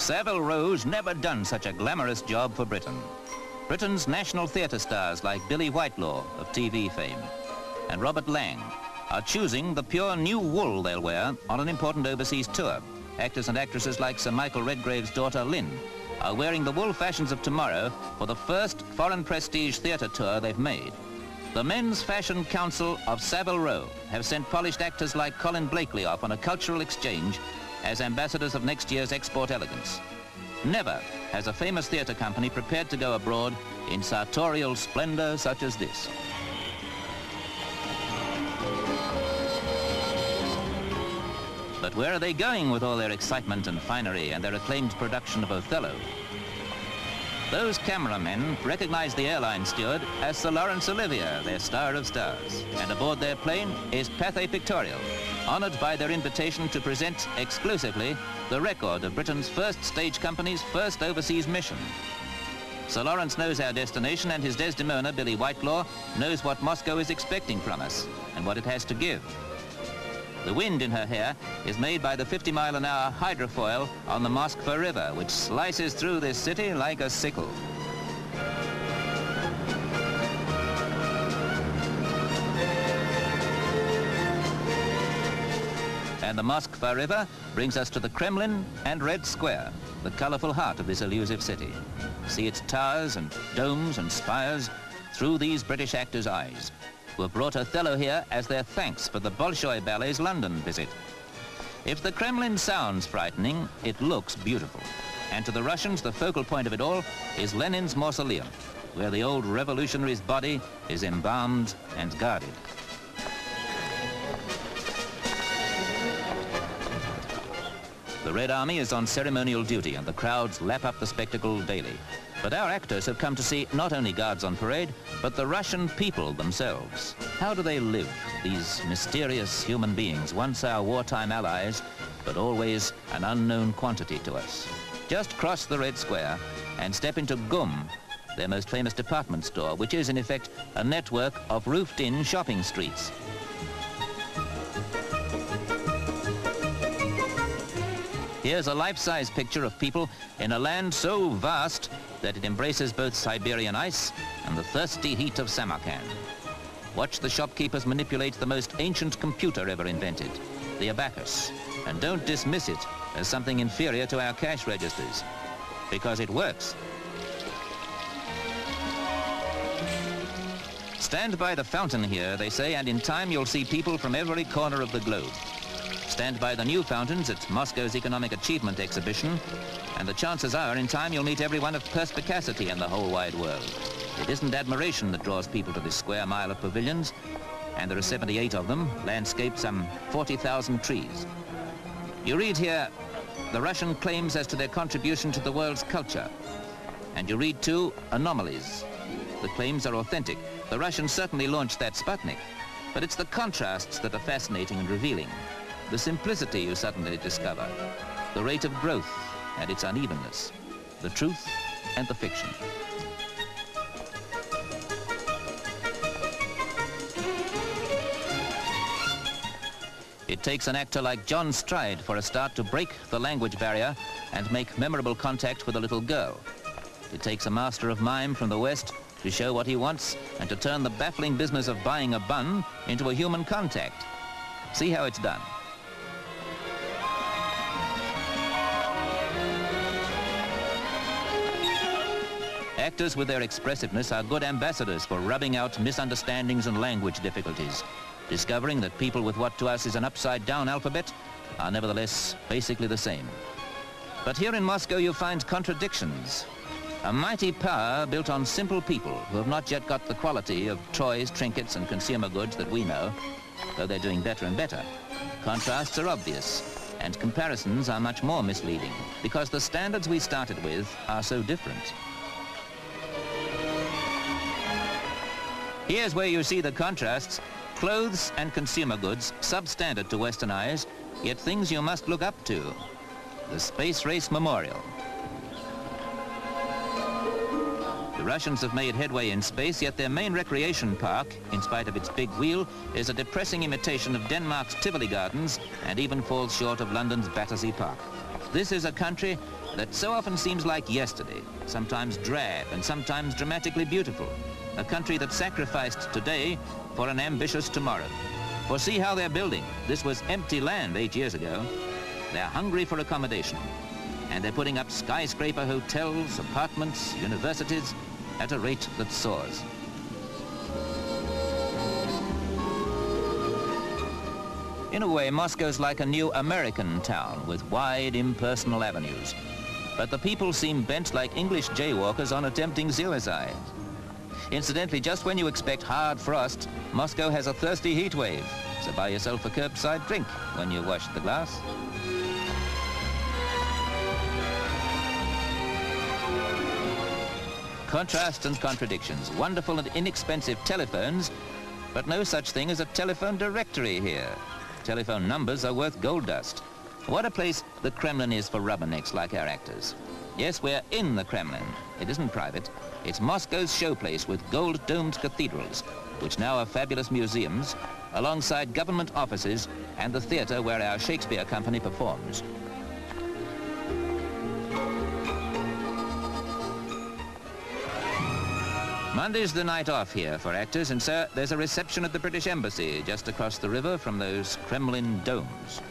Savile Row's never done such a glamorous job for Britain. Britain's national theatre stars like Billy Whitelaw of TV fame and Robert Lang are choosing the pure new wool they'll wear on an important overseas tour. Actors and actresses like Sir Michael Redgrave's daughter Lynn are wearing the wool fashions of tomorrow for the first foreign prestige theatre tour they've made. The Men's Fashion Council of Savile Row have sent polished actors like Colin Blakely off on a cultural exchange as ambassadors of next year's export elegance. Never has a famous theatre company prepared to go abroad in sartorial splendor such as this. But where are they going with all their excitement and finery and their acclaimed production of Othello? Those cameramen recognize the airline steward as Sir Lawrence Olyvie, their star of stars. And aboard their plane is Pathé Pictorial, honored by their invitation to present exclusively the record of Britain's first stage company's first overseas mission. Sir Lawrence knows our destination, and his Desdemona, Billy Whitelaw, knows what Moscow is expecting from us and what it has to give. The wind in her hair is made by the 50-mile-an-hour hydrofoil on the Moskva River, which slices through this city like a sickle. And the Moskva River brings us to the Kremlin and Red Square, the colorful heart of this elusive city. See its towers and domes and spires through these British actors' eyes, who have brought Othello here as their thanks for the Bolshoi Ballet's London visit. If the Kremlin sounds frightening, it looks beautiful. And to the Russians, the focal point of it all is Lenin's mausoleum, where the old revolutionary's body is embalmed and guarded. The Red Army is on ceremonial duty, and the crowds lap up the spectacle daily. But our actors have come to see not only guards on parade, but the Russian people themselves. How do they live, these mysterious human beings, once our wartime allies, but always an unknown quantity to us? Just cross the Red Square and step into GUM, their most famous department store, which is in effect a network of roofed-in shopping streets. Here's a life-size picture of people in a land so vast that it embraces both Siberian ice and the thirsty heat of Samarkand. Watch the shopkeepers manipulate the most ancient computer ever invented, the abacus, and don't dismiss it as something inferior to our cash registers, because it works. Stand by the fountain here, they say, and in time you'll see people from every corner of the globe. Stand by the new fountains at Moscow's Economic Achievement Exhibition, and the chances are in time you'll meet everyone of perspicacity in the whole wide world. It isn't admiration that draws people to this square mile of pavilions, and there are 78 of them, landscaped some 40,000 trees. You read here the Russian claims as to their contribution to the world's culture, and you read too anomalies. The claims are authentic. The Russians certainly launched that Sputnik, but it's the contrasts that are fascinating and revealing. The simplicity you suddenly discover, the rate of growth and its unevenness, the truth and the fiction. It takes an actor like John Stride for a start to break the language barrier and make memorable contact with a little girl. It takes a master of mime from the West to show what he wants and to turn the baffling business of buying a bun into a human contact. See how it's done. Actors with their expressiveness are good ambassadors for rubbing out misunderstandings and language difficulties, discovering that people with what to us is an upside-down alphabet are nevertheless basically the same. But here in Moscow you find contradictions. A mighty power built on simple people who have not yet got the quality of toys, trinkets and consumer goods that we know, though they're doing better and better. Contrasts are obvious, and comparisons are much more misleading, because the standards we started with are so different. Here's where you see the contrasts. Clothes and consumer goods, substandard to Western eyes, yet things you must look up to. The Space Race Memorial. The Russians have made headway in space, yet their main recreation park, in spite of its big wheel, is a depressing imitation of Denmark's Tivoli Gardens and even falls short of London's Battersea Park. This is a country that so often seems like yesterday, sometimes drab and sometimes dramatically beautiful. A country that sacrificed today for an ambitious tomorrow. For see how they're building. This was empty land 8 years ago. They're hungry for accommodation. And they're putting up skyscraper hotels, apartments, universities at a rate that soars. In a way, Moscow's like a new American town with wide, impersonal avenues. But the people seem bent like English jaywalkers on attempting suicide. Incidentally, just when you expect hard frost, Moscow has a thirsty heat wave. So buy yourself a curbside drink when you wash the glass. Contrast and contradictions. Wonderful and inexpensive telephones, but no such thing as a telephone directory here. Telephone numbers are worth gold dust. What a place the Kremlin is for rubbernecks like our actors. Yes, we're in the Kremlin. It isn't private. It's Moscow's showplace with gold-domed cathedrals, which now are fabulous museums, alongside government offices and the theater where our Shakespeare company performs. Monday's the night off here for actors, and so there's a reception at the British Embassy just across the river from those Kremlin domes.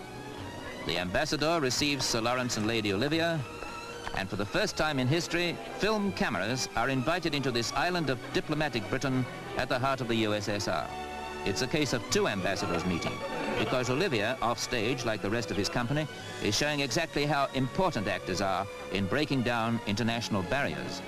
The ambassador receives Sir Lawrence and Lady Oливье, and for the first time in history, film cameras are invited into this island of diplomatic Britain at the heart of the USSR. It's a case of two ambassadors meeting, because Oливьye, off stage like the rest of his company, is showing exactly how important actors are in breaking down international barriers.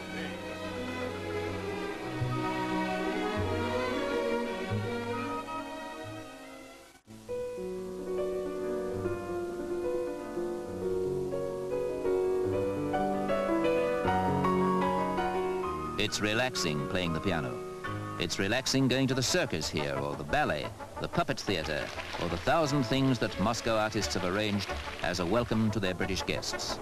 It's relaxing playing the piano. It's relaxing going to the circus here, or the ballet, the puppet theater, or the thousand things that Moscow artists have arranged as a welcome to their British guests.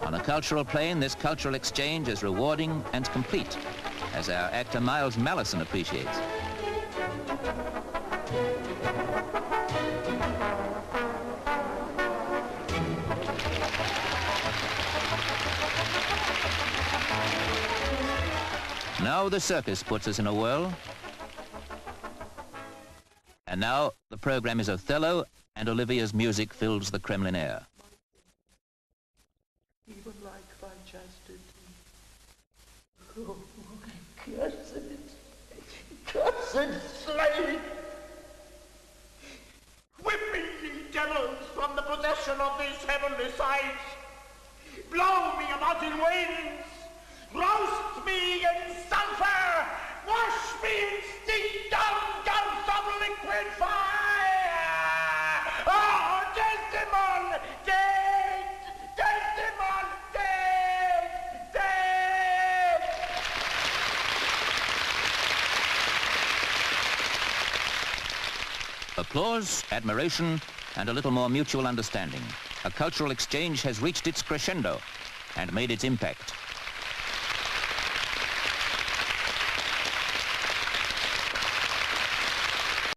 On a cultural plane, this cultural exchange is rewarding and complete, as our actor Miles Mallison appreciates. Now the circus puts us in a whirl. And now the program is Othello, and Olivier's music fills the Kremlin air. Even like thy chastity. Oh, cursed slave! Whip me, ye devils, from the possession of these heavenly sights. Blow me about in winds. Roast me in sulphur! Wash me in steam gulfs of liquid fire! Oh, Desdemon! Dead! Desdemon! Dead! Dead! Applause, admiration, and a little more mutual understanding. A cultural exchange has reached its crescendo and made its impact.